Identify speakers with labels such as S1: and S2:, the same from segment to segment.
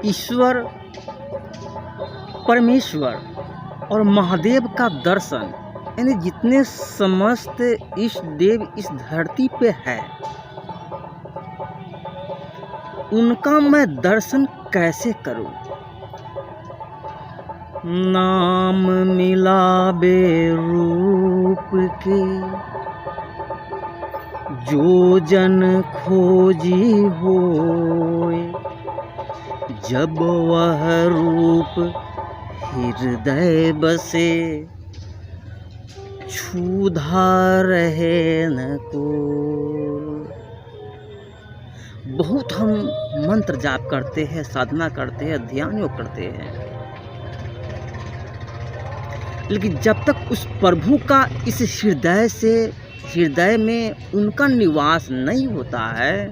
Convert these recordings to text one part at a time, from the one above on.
S1: ईश्वर, परमेश्वर और महादेव का दर्शन, यानी जितने समस्त इष्ट देव इस धरती पे है, उनका मैं दर्शन कैसे करूं? नाम मिलाबे रूप के, जो जन खोजी होए, जब वह रूप हृदय बसे, क्षुधा रहे न को। बहुत हम मंत्र जाप करते हैं, साधना करते हैं, ध्यान योग करते हैं, लेकिन जब तक उस प्रभु का इस हृदय में उनका निवास नहीं होता है,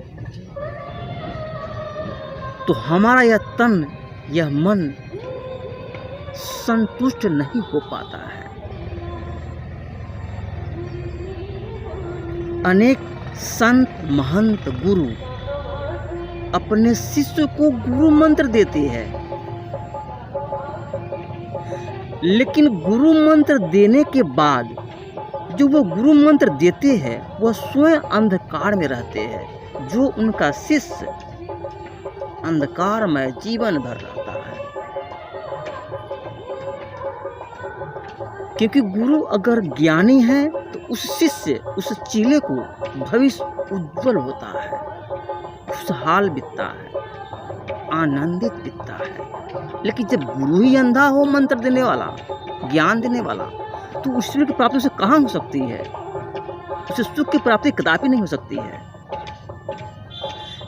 S1: तो हमारा यह तन, यह मन संतुष्ट नहीं हो पाता है। अनेक संत महंत गुरु अपने शिष्य को गुरु मंत्र देते हैं, लेकिन गुरु मंत्र देने के बाद जो वो गुरु मंत्र देते हैं वह स्वयं अंधकार में रहते हैं, जो उनका शिष्य अंधकारमय जीवन भर रहता है। क्योंकि गुरु अगर ज्ञानी है तो उस शिष्य, उस चेले को भविष्य उज्जवल होता है, खुशहाल बीतता है, आनंदित बीतता है। लेकिन जब गुरु ही अंधा हो, मंत्र देने वाला, ज्ञान देने वाला, तो ईश्वर की प्राप्ति उसे कहाँ हो सकती है? उसे सुख की प्राप्ति कदापि नहीं हो सकती है।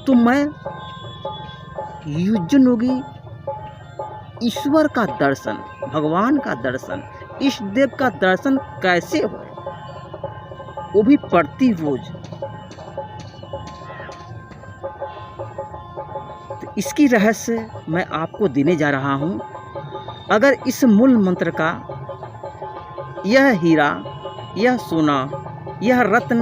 S1: तो मैं युजन योगी ईश्वर का दर्शन, भगवान का दर्शन, इष्ट देव का दर्शन कैसे हो, वो भी प्रति रोज। तो इसकी रहस्य मैं आपको देने जा रहा हूं। अगर इस मूल मंत्र का, यह हीरा, यह सोना, यह रत्न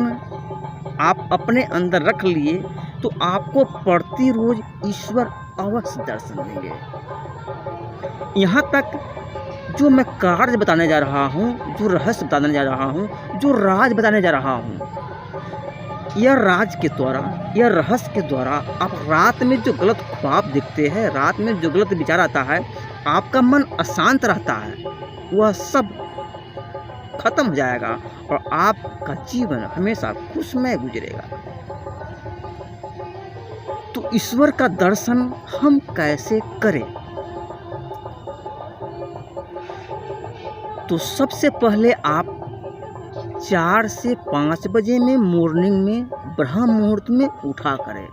S1: आप अपने अंदर रख लिए, तो आपको प्रति रोज ईश्वर अवश्य दर्शन देंगे। यहाँ तक जो मैं कार्य बताने जा रहा हूँ, जो रहस्य बताने जा रहा हूँ, जो राज बताने जा रहा हूँ, यह राज के द्वारा, यह रहस्य के द्वारा आप रात में जो गलत ख्वाब देखते हैं, रात में जो गलत विचार आता है, आपका मन अशांत रहता है, वह सब खत्म हो जाएगा और आपका जीवन हमेशा खुशमय गुजरेगा। तो ईश्वर का दर्शन हम कैसे करें? तो सबसे पहले आप 4 से 5 बजे में मॉर्निंग में ब्रह्म मुहूर्त में उठा करें,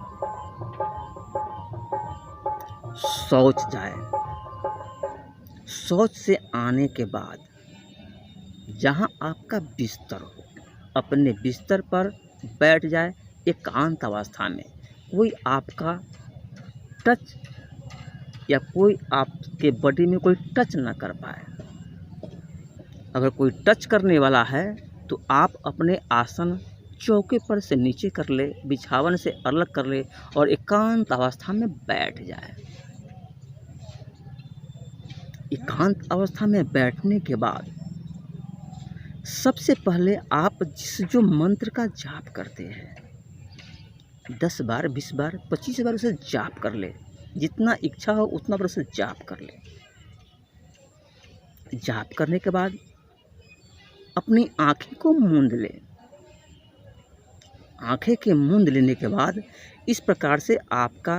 S1: शौच जाए। शौच से आने के बाद जहां आपका बिस्तर हो, अपने बिस्तर पर बैठ जाए एकांत अवस्था में। कोई आपका टच या कोई आपके बॉडी में कोई टच ना कर पाए। अगर कोई टच करने वाला है तो आप अपने आसन चौके पर से नीचे कर ले, बिछावन से अलग कर ले और एकांत अवस्था में बैठ जाए। एकांत अवस्था में बैठने के बाद सबसे पहले आप जो मंत्र का जाप करते हैं, 10 बार, 20 बार, 25 बार उसे जाप कर ले। जितना इच्छा हो उतना बार उसे जाप कर ले। जाप करने के बाद अपनी आँखें को मूंद ले। आँखें के मूंद लेने के बाद इस प्रकार से आपका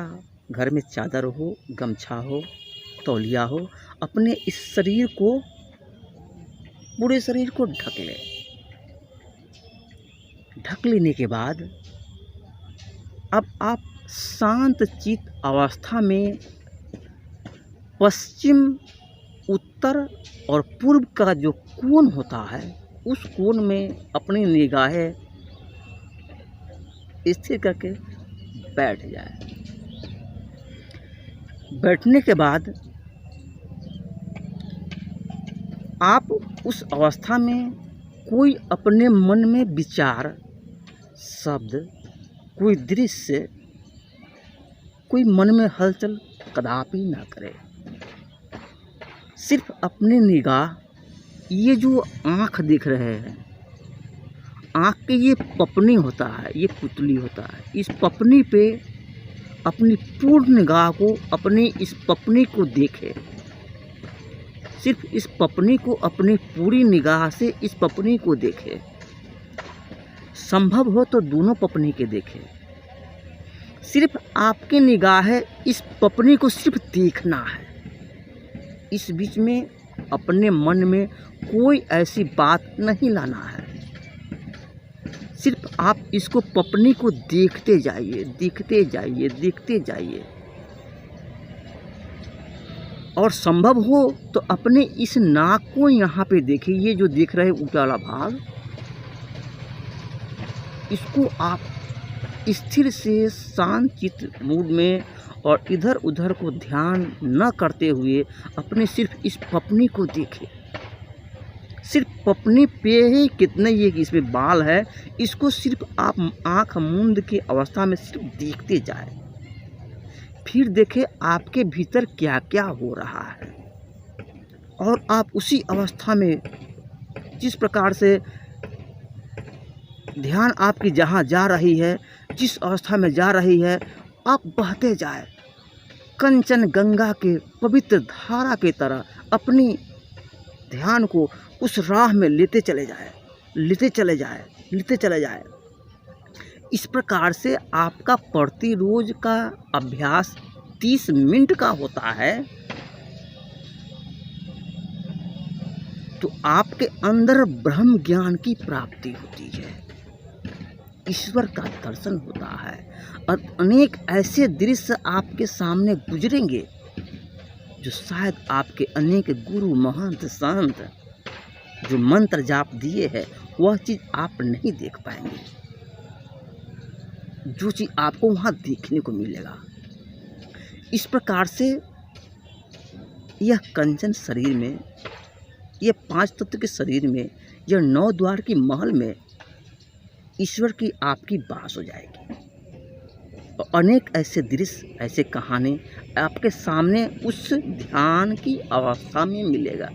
S1: घर में चादर हो, गमछा हो, तौलिया हो, अपने इस शरीर को, पूरे शरीर को ढक ले। ढक लेने के बाद अब आप शांत चित्त अवस्था में पश्चिम, उत्तर और पूर्व का जो कोण होता है, उस कोण में अपनी निगाहें स्थिर करके बैठ जाए। बैठने के बाद आप उस अवस्था में कोई अपने मन में विचार, शब्द, कोई दृश्य, कोई मन में हलचल कदापि ना करें। सिर्फ अपनी निगाह, ये जो आँख देख रहे हैं, आँख के ये पपनी होता है, ये पुतली होता है, इस पपनी पे अपनी पूर्ण निगाह को, अपनी इस पपनी को देखें। सिर्फ इस पपनी को अपनी पूरी निगाह से इस पपनी को देखें। संभव हो तो दोनों पपनी के देखें। सिर्फ आपकी निगाह है, इस पपनी को सिर्फ देखना है। इस बीच में अपने मन में कोई ऐसी बात नहीं लाना है। सिर्फ आप इसको पपनी को देखते जाइए, देखते जाइए, देखते जाइए। और संभव हो तो अपने इस नाक को यहाँ पे देखिए, ये जो देख रहे हैं ऊपर वाला भाग, इसको आप स्थिर से शांत चित्त मूड में और इधर उधर को ध्यान न करते हुए अपने सिर्फ इस पपनी को देखें। सिर्फ पपनी पे ही कितने ये इसमें बाल है, इसको सिर्फ आप आँख मूंद की अवस्था में सिर्फ देखते जाएं। फिर देखें आपके भीतर क्या क्या हो रहा है, और आप उसी अवस्था में जिस प्रकार से ध्यान आपकी जहाँ जा रही है, जिस अवस्था में जा रही है, आप बहते जाए कंचन गंगा के पवित्र धारा की तरह अपनी ध्यान को उस राह में लेते चले जाए, लेते चले जाए, लेते चले जाए। इस प्रकार से आपका प्रतिरोज का अभ्यास 30 मिनट का होता है, तो आपके अंदर ब्रह्म ज्ञान की प्राप्ति होती है, ईश्वर का दर्शन होता है, और अनेक ऐसे दृश्य आपके सामने गुजरेंगे जो शायद आपके अनेक गुरु महंत संत जो मंत्र जाप दिए हैं, वह चीज़ आप नहीं देख पाएंगे। जो चीज़ आपको वहाँ देखने को मिलेगा। इस प्रकार से यह कंचन शरीर में, यह 5 तत्व के शरीर में, यह 9 द्वार की महल में ईश्वर की आपकी बास हो जाएगी। और अनेक ऐसे दृश्य, ऐसे कहानी आपके सामने उस ध्यान की अवस्था में मिलेगा,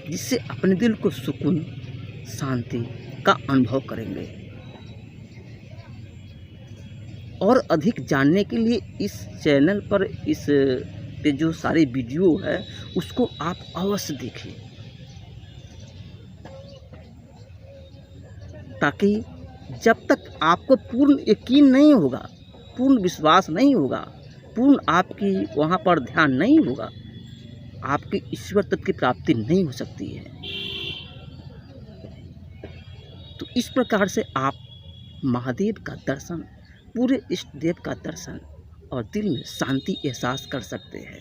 S1: जिससे अपने दिल को सुकून, शांति का अनुभव करेंगे। और अधिक जानने के लिए इस चैनल पर इस पे जो सारी वीडियो है उसको आप अवश्य देखें, ताकि जब तक आपको पूर्ण यकीन नहीं होगा, पूर्ण विश्वास नहीं होगा, पूर्ण आपकी वहाँ पर ध्यान नहीं होगा, आपकी ईश्वर तत्व की प्राप्ति नहीं हो सकती है। तो इस प्रकार से आप महादेव का दर्शन, पूरे इष्ट देव का दर्शन और दिल में शांति एहसास कर सकते हैं।